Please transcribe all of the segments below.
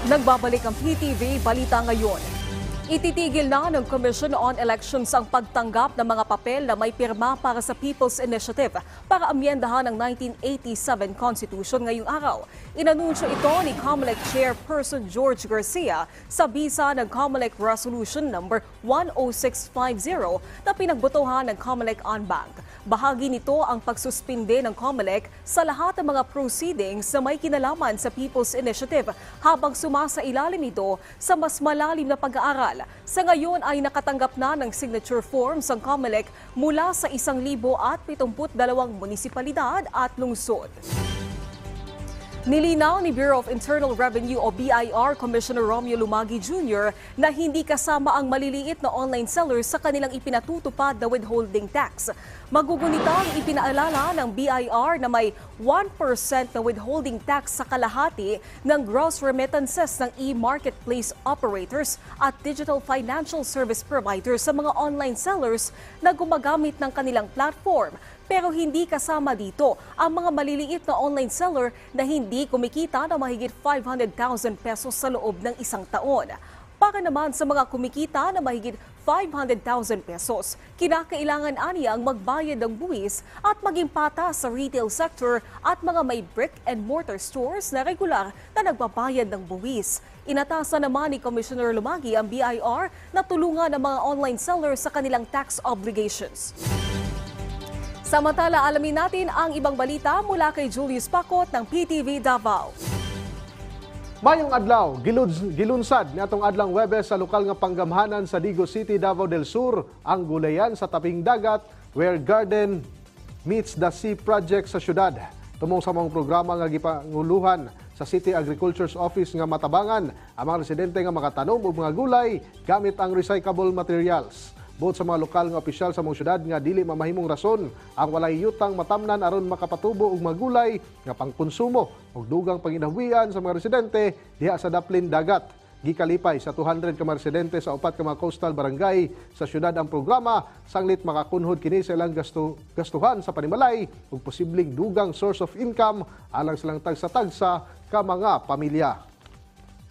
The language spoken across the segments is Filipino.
Nagbabalik ang PTV Balita Ngayon. Ititigil na ng Commission on Elections ang pagtanggap ng mga papel na may pirma para sa People's Initiative para amyendahan ang 1987 Constitution ngayong araw. Inanunsyo ito ni COMELEC Chairperson George Garcia sa bisa ng COMELEC Resolution No. 10650 na pinagbotohan ng COMELEC en banc. Bahagi nito ang pagsuspinde ng COMELEC sa lahat ng mga proceedings na may kinalaman sa People's Initiative habang sumasailalim ito sa mas malalim na pag-aaral. Sa ngayon ay nakatanggap na ng signature forms ang COMELEC mula sa 1,072 munisipalidad at lungsod. Nilinaw ni Bureau of Internal Revenue o BIR Commissioner Romeo Lumagi Jr. na hindi kasama ang maliliit na online sellers sa kanilang ipinatutupad na withholding tax. Magugunita ang ipinaalala ng BIR na may 1% na withholding tax sa kalahati ng gross remittances ng e-marketplace operators at digital financial service providers sa mga online sellers na gumagamit ng kanilang platform. Pero hindi kasama dito ang mga maliliit na online seller na hindi kumikita ng mahigit 500,000 pesos sa loob ng isang taon. Para naman sa mga kumikita na mahigit 500,000 pesos, kinakailangan aniya ang magbayad ng buwis at maging patas sa retail sector at mga may brick and mortar stores na regular na nagbabayad ng buwis. Inatasan naman ni Commissioner Lumagi ang BIR na tulungan ang mga online sellers sa kanilang tax obligations. Samantala, alamin natin ang ibang balita mula kay Julius Pacot ng PTV Davao. Mayong adlaw, gilunsad niatong adlang Huwebes sa lokal nga panggamhanan sa Digo City, Davao del Sur ang gulayan sa tabing dagat where garden meets the sea project sa syudad. Tumong sa mga programa nga gipanguluhan sa City Agriculture's Office nga matabangan ang mga residente nga makatanom og mga gulay gamit ang recyclable materials. Bukod sa mga lokal nga opisyal sa mga syudad nga dili mamahimong rason ang walay yutang matamnan aron makapatubo og mga gulay nga pangkonsumo ug dugang panginabuhian sa mga residente diha sa daplin dagat. Gikalipay sa 200 ka mga residente sa upat ka mga coastal barangay sa syudad ang programa sanglit makakunhod kini sa ilang gastuhan sa panimalay ug posibleng dugang source of income alang silang tagsa-tagsa ka mga pamilya.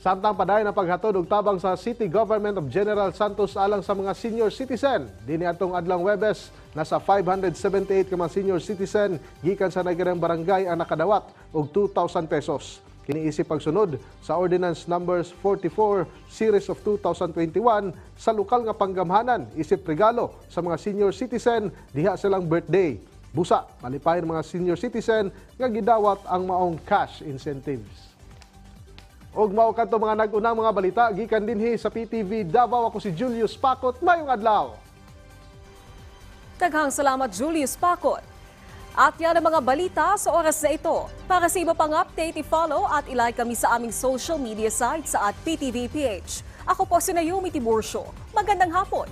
Samtang padayon ang paghatod og tabang sa City Government of General Santos alang sa mga senior citizen. Dinhi atong adlang Huwebes, nasa 578 ka mga senior citizen gikan sa nagirang barangay ang nakadawat og 2,000 pesos. Kiniisip pagsunod sa Ordinance Numbers 44 Series of 2021 sa lokal nga panggamhanan isip regalo sa mga senior citizen diha silang birthday. Busa, malipayon mga senior citizen nga gidawat ang maong cash incentives. Og mao kadto mga nag-unang mga balita gikan dinhi sa PTV Davao. Ako si Julius Pacot. Mayong adlaw. Daghang salamat Julius Pacot. At yan ang mga balita sa oras na ito. Para sa iba pang update, i-follow at i-like kami sa aming social media sites sa @PTVPH. Ako po si Naomi Tiburcio. Magandang hapon.